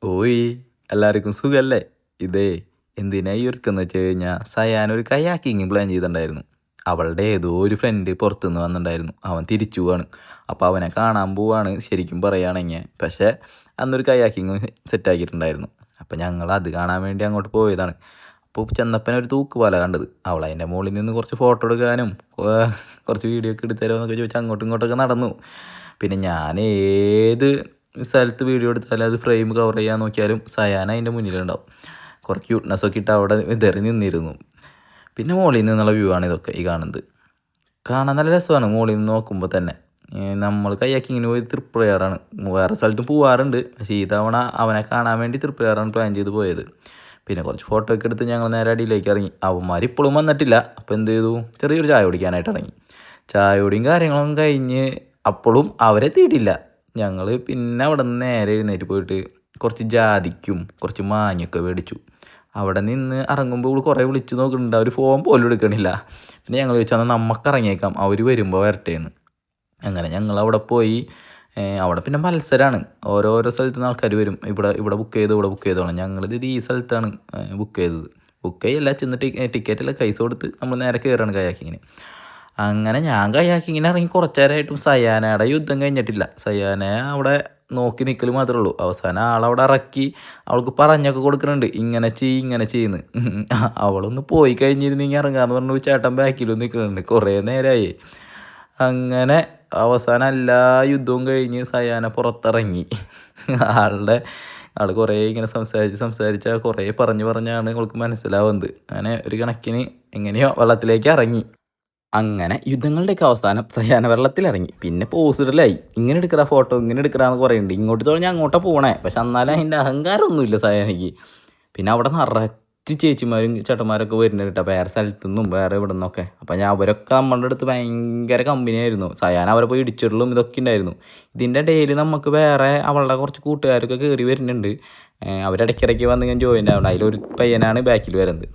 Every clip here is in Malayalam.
ഓയ് എല്ലാവർക്കും സുഖല്ലേ? ഇതേ എന്തിനാ ഈ ഒരുക്കെന്ന് വെച്ച് കഴിഞ്ഞാൽ സയാനൊരു കയാക്കിങ് പ്ലാൻ ചെയ്തിട്ടുണ്ടായിരുന്നു. അവളുടെ ഏതോ ഒരു ഫ്രണ്ട് പുറത്തുനിന്ന് വന്നിട്ടുണ്ടായിരുന്നു. അവൻ തിരിച്ചു പോവാണ്. അപ്പോൾ അവനെ കാണാൻ പോവാണ് ശരിക്കും പറയുകയാണെങ്കിൽ. പക്ഷേ അന്നൊരു കയാക്കിങ് സെറ്റാക്കിയിട്ടുണ്ടായിരുന്നു. അപ്പോൾ ഞങ്ങൾ അത് കാണാൻ വേണ്ടി അങ്ങോട്ട് പോയതാണ്. അപ്പോൾ ചെന്നപ്പൻ ഒരു തൂക്കുപാല കണ്ടത്. അവൾ അതിൻ്റെ മുകളിൽ നിന്ന് കുറച്ച് ഫോട്ടോ എടുക്കാനും കുറച്ച് വീഡിയോ ഒക്കെ എടുത്തരുമോ എന്നൊക്കെ ചോദിച്ച് അങ്ങോട്ടും ഇങ്ങോട്ടൊക്കെ നടന്നു. പിന്നെ ഞാൻ ഏത് സ്ഥലത്ത് വീഡിയോ എടുത്താലും അത് ഫ്രെയിം കവർ ചെയ്യാൻ നോക്കിയാലും സയാന അതിൻ്റെ മുന്നിലുണ്ടാവും. കുറച്ച് ക്യൂട്ട്നെസ്സൊക്കെ ഇട്ട് അവിടെ ഇതറി നിന്നിരുന്നു. പിന്നെ മുകളിൽ നിന്നുള്ള വ്യൂ ആണ് ഇതൊക്കെ ഈ കാണുന്നത്. കാണാൻ നല്ല രസമാണ് മുകളിൽ നിന്ന് നോക്കുമ്പോൾ തന്നെ. നമ്മൾ കയ്യാക്കിങ്ങിന് പോയി തൃപ്രയാറാണ്. വേറെ സ്ഥലത്തും പോവാറുണ്ട്. പക്ഷേ ഈ തവണ അവനെ കാണാൻ വേണ്ടി തൃപ്രയാറാണ് പ്ലാൻ ചെയ്ത് പോയത്. പിന്നെ കുറച്ച് ഫോട്ടോ ഒക്കെ എടുത്ത് ഞങ്ങൾ നേരെ അടിയിലേക്ക് ഇറങ്ങി. അവന്മാർ ഇപ്പോഴും വന്നിട്ടില്ല. അപ്പോൾ എന്ത് ചെയ്തു, ചെറിയൊരു ചായ കുടിക്കാനായിട്ട് ഇറങ്ങി. ചായ കുടിയും കാര്യങ്ങളൊന്നും കഴിഞ്ഞ് അപ്പോഴും അവരെത്തിയിട്ടില്ല. ഞങ്ങൾ പിന്നെ അവിടെ നിന്ന് നേരെ എഴുന്നേറ്റ് പോയിട്ട് കുറച്ച് ജാതിക്കും കുറച്ച് മാങ്ങയൊക്കെ മേടിച്ചു. അവിടെ നിന്ന് ഇറങ്ങുമ്പോൾ കുറേ വിളിച്ച് നോക്കുന്നുണ്ട്. അവർ ഫോൺ പോലും എടുക്കണില്ല. പിന്നെ ഞങ്ങൾ ചോദിച്ചാൽ എന്നാൽ നമുക്ക് ഇറങ്ങിയേക്കാം, അവർ വരുമ്പോൾ വരട്ടേന്ന്. അങ്ങനെ ഞങ്ങൾ അവിടെ പോയി. അവിടെ പിന്നെ മത്സരമാണ്. ഓരോരോ സ്ഥലത്ത് നിന്ന് ആൾക്കാർ വരും. ഇവിടെ ബുക്ക് ചെയ്ത് ഇവിടെ ബുക്ക് ചെയ്തോളാം. ഞങ്ങളിത് ഈ സ്ഥലത്താണ് ബുക്ക് ചെയ്തത്. ബുക്ക് ചെയ്യല്ല, ചെന്നിട്ട് ടിക്കറ്റെല്ലാം പൈസ കൊടുത്ത് നമ്മൾ നേരെ കയറുകയാണ് കയാക്കിങ്ങിന്. അങ്ങനെ ഞാൻ കയാക്കിങ്ങിന് ഇറങ്ങി കുറച്ച് നേരമായിട്ടും സയാനയുടെ യുദ്ധം കഴിഞ്ഞിട്ടില്ല. സയാന അവിടെ നോക്കി നിൽക്കൽ മാത്രമേ ഉള്ളൂ. അവസാനം ആളവിടെ ഇറക്കി അവൾക്ക് പറഞ്ഞൊക്കെ കൊടുക്കുന്നുണ്ട്, ഇങ്ങനെ ചെയ്യുന്നു. അവളൊന്ന് പോയി കഴിഞ്ഞിരുന്നെങ്കിൽ ഇറങ്ങാന്ന് പറഞ്ഞു ചേട്ടൻ ബാക്കിലും നിൽക്കുന്നുണ്ട്. കുറേ നേരമായി. അങ്ങനെ അവസാനം എല്ലാ യുദ്ധവും കഴിഞ്ഞ് സയാന പുറത്തിറങ്ങി. ആൾ കുറേ ഇങ്ങനെ സംസാരിച്ച കുറേ പറഞ്ഞാണ് അവൾക്ക് മനസ്സിലാവുന്നത്. അങ്ങനെ ഒരു കണക്കിന് എങ്ങനെയോ വെള്ളത്തിലേക്ക് ഇറങ്ങി. അങ്ങനെ യുദ്ധങ്ങളുടെയൊക്കെ അവസാനം സയാന വെള്ളത്തിലിറങ്ങി. പിന്നെ പോസിഡറിലായി. ഇങ്ങനെ എടുക്കടാ ഫോട്ടോ, ഇങ്ങനെ എടുക്കടാന്ന് പറയുന്നുണ്ട്. ഇങ്ങോട്ട് തോന്നി അങ്ങോട്ടാണ് പോകണേ. പക്ഷെ എന്നാലും അതിൻ്റെ അഹങ്കാരമൊന്നുമില്ല സയാനയ്ക്ക്. പിന്നെ അവിടെ നിറച്ച് ചേച്ചിമാരും ചേട്ടന്മാരൊക്കെ വരുന്നുണ്ട് കേട്ടോ, വേറെ സ്ഥലത്തു നിന്നും വേറെ ഇവിടെ നിന്നൊക്കെ. അപ്പം അവരൊക്കെ നമ്മളുടെ അടുത്ത് ഭയങ്കര കമ്പനിയായിരുന്നു. സയാന അവരെ പോയി ഇടിച്ചിടലും ഇതൊക്കെ ഉണ്ടായിരുന്നു. ഇതിൻ്റെ ഇടയിൽ നമുക്ക് വേറെ അവളുടെ കുറച്ച് കൂട്ടുകാരൊക്കെ കയറി വരുന്നുണ്ട്. അവരിടയ്ക്കിടയ്ക്ക് വന്ന് ഞാൻ ജോയിൻ്റ് ആവണം. അതിലൊരു പയ്യനാണ് ബാക്കിൽ വരുന്നത്.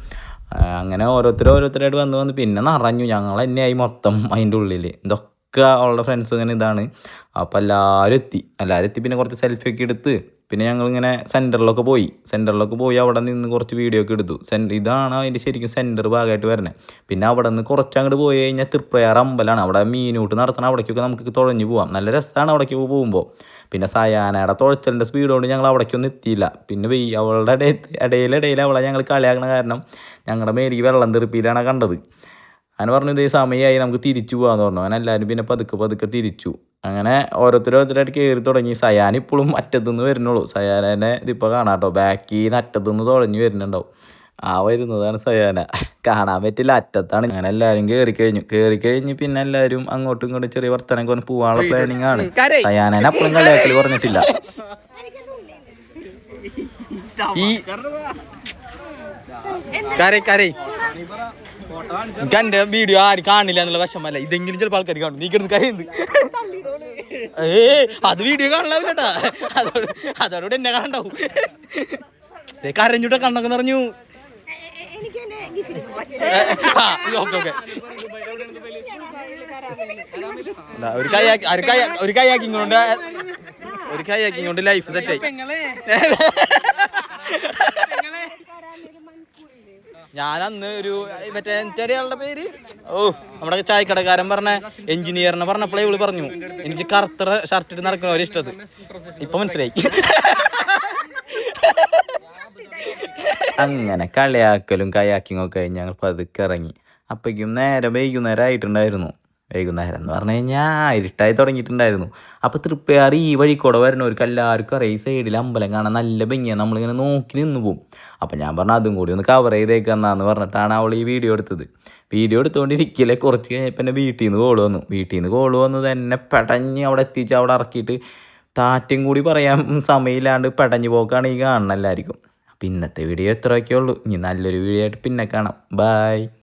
അങ്ങനെ ഓരോരുത്തരായിട്ട് വന്ന് പിന്നെ നിറഞ്ഞു. ഞങ്ങൾ തന്നെയായി മൊത്തം അതിൻ്റെ ഉള്ളിൽ. ഇതൊക്കെ അവളുടെ ഫ്രണ്ട്സ് ഇങ്ങനെ ഇതാണ്. അപ്പോൾ എല്ലാവരും എത്തി. പിന്നെ കുറച്ച് സെൽഫി ഒക്കെ എടുത്ത് പിന്നെ ഞങ്ങളിങ്ങനെ സെൻറ്ററിലൊക്കെ പോയി അവിടെ നിന്ന് കുറച്ച് വീഡിയോ ഒക്കെ എടുത്തു. ഇതാണ് അതിൻ്റെ ശരിക്കും സെൻറ്റർ ഭാഗമായിട്ട് വരുന്നത്. പിന്നെ അവിടെ നിന്ന് കുറച്ചങ്ങോട്ട് പോയി കഴിഞ്ഞാൽ തൃപ്രയാർ അമ്പലമാണ്. അവിടെ മീനൂട്ട് നടത്തണം. അവിടേക്കൊക്കെ നമുക്ക് തുഴഞ്ഞു പോകാം. നല്ല രസമാണ് അവിടേക്കൊക്കെ പോകുമ്പോൾ. പിന്നെ സയാനയുടെ തുഴച്ചലിൻ്റെ സ്പീഡ് കൊണ്ട് ഞങ്ങൾ അവിടേക്കൊന്നും എത്തിയില്ല. പിന്നെ അവളുടെ ഇടയിൽ അവളെ ഞങ്ങൾ കളിയാക്കണ കാരണം ഞങ്ങളുടെ മേലേക്ക് വെള്ളം തെറിപ്പിയിലാണ് കണ്ടത്. അങ്ങനെ പറഞ്ഞു ഇതേ സമയമായി നമുക്ക് തിരിച്ചു പോകാമെന്ന് പറഞ്ഞു. അങ്ങനെ എല്ലാവരും പിന്നെ പതുക്കെ തിരിച്ചു. അങ്ങനെ ഓരോരുത്തരായിട്ട് കയറി തുടങ്ങി. സയാൻ ഇപ്പോഴും അറ്റത്തുനിന്ന് വരുന്നുള്ളൂ. സയാനെ ഇതിപ്പോൾ കാണാം കേട്ടോ, ബാക്കിൽ നിന്ന് അറ്റത്തുനിന്ന് തുഴഞ്ഞു വരുന്നുണ്ടാവും. വരുന്നതാണ് സയാന. കാണാൻ പറ്റില്ല, അറ്റത്താണ്. അങ്ങനെ എല്ലാവരും കയറി കഴിഞ്ഞ് പിന്നെ എല്ലാവരും അങ്ങോട്ടും ഇങ്ങോട്ടും ചെറിയ വർത്തനം കൊണ്ട് പോകാനുള്ള പ്ലാനിങ് ആണ്. സയാനെ അപ്പോഴും കളിയാക്കൽ പറഞ്ഞിട്ടില്ല. ഈ എന്റെ വീഡിയോ ആരും കാണില്ല എന്നുള്ള വിഷമല്ല. ഇതെങ്കിലും ചിലപ്പോൾ ആൾക്കാർ കാണും. നീ കിടന്ന് കരയുന്നത് അത് വീഡിയോ കാണില്ലാവില്ലട്ടാ. അതോടെ എന്നെ കാണണ്ടാവും. കരഞ്ഞിട്ട് കണ്ണൊക്കെ നിറഞ്ഞു. ഒരു കയാക്കിങ് കൊണ്ട് ലൈഫ് സെറ്റായി. ഞാനന്ന് ഒരു മറ്റേ ചെറിയാളുടെ പേര് നമ്മുടെ ചായക്കടക്കാരൻ പറഞ്ഞ എഞ്ചിനീയറിനെ പറഞ്ഞപ്പോഴേ ഇവള് പറഞ്ഞു എനിക്ക് കറുത്ത ഷർട്ട് ഇട്ട് നടക്കുന്നവരെ ഇഷ്ടത്. ഇപ്പൊ മനസ്സിലായി. അങ്ങനെ കളിയാക്കലും കയാക്കിങ്ങും ഒക്കെ കഴിഞ്ഞ് ഞങ്ങൾ പതുക്കെ ഇറങ്ങി. അപ്പോഴേക്കും വൈകുന്നേരം ആയിട്ടുണ്ടായിരുന്നു. വൈകുന്നേരം എന്ന് പറഞ്ഞു കഴിഞ്ഞാൽ ഇരുട്ടായി തുടങ്ങിയിട്ടുണ്ടായിരുന്നു. അപ്പോൾ തൃപ്പയാർ ഈ വഴിക്കൂടെ വരുന്നവർക്ക് എല്ലാവർക്കും അറിയാം ഈ സൈഡിൽ അമ്പലം കാണാൻ നല്ല ഭംഗിയാണ്. നമ്മളിങ്ങനെ നോക്കി നിന്ന് പോവും. അപ്പോൾ ഞാൻ പറഞ്ഞു അതും കൂടി ഒന്ന് കവർ ചെയ്തേക്കെന്നാന്ന് പറഞ്ഞിട്ടാണ് അവൾ ഈ വീഡിയോ എടുത്തത്. വീഡിയോ എടുത്തുകൊണ്ടിരിക്കലേ കുറച്ച് കഴിഞ്ഞപ്പോൾ എൻ്റെ വീട്ടിൽ നിന്ന് കോള് വന്നു തന്നെ പെടഞ്ഞ് അവിടെ എത്തിച്ച് അവിടെ ഇറക്കിയിട്ട് താറ്റും കൂടി പറയാൻ സമയമില്ലാണ്ട് പെടഞ്ഞു പോക്കാണ് ഈ കാണണം എല്ലാവർക്കും. അപ്പോൾ ഇന്നത്തെ വീഡിയോ ഇത്രയൊക്കെ ഉള്ളൂ. ഇനി നല്ലൊരു വീഡിയോ ആയിട്ട് പിന്നെ കാണാം. ബൈ.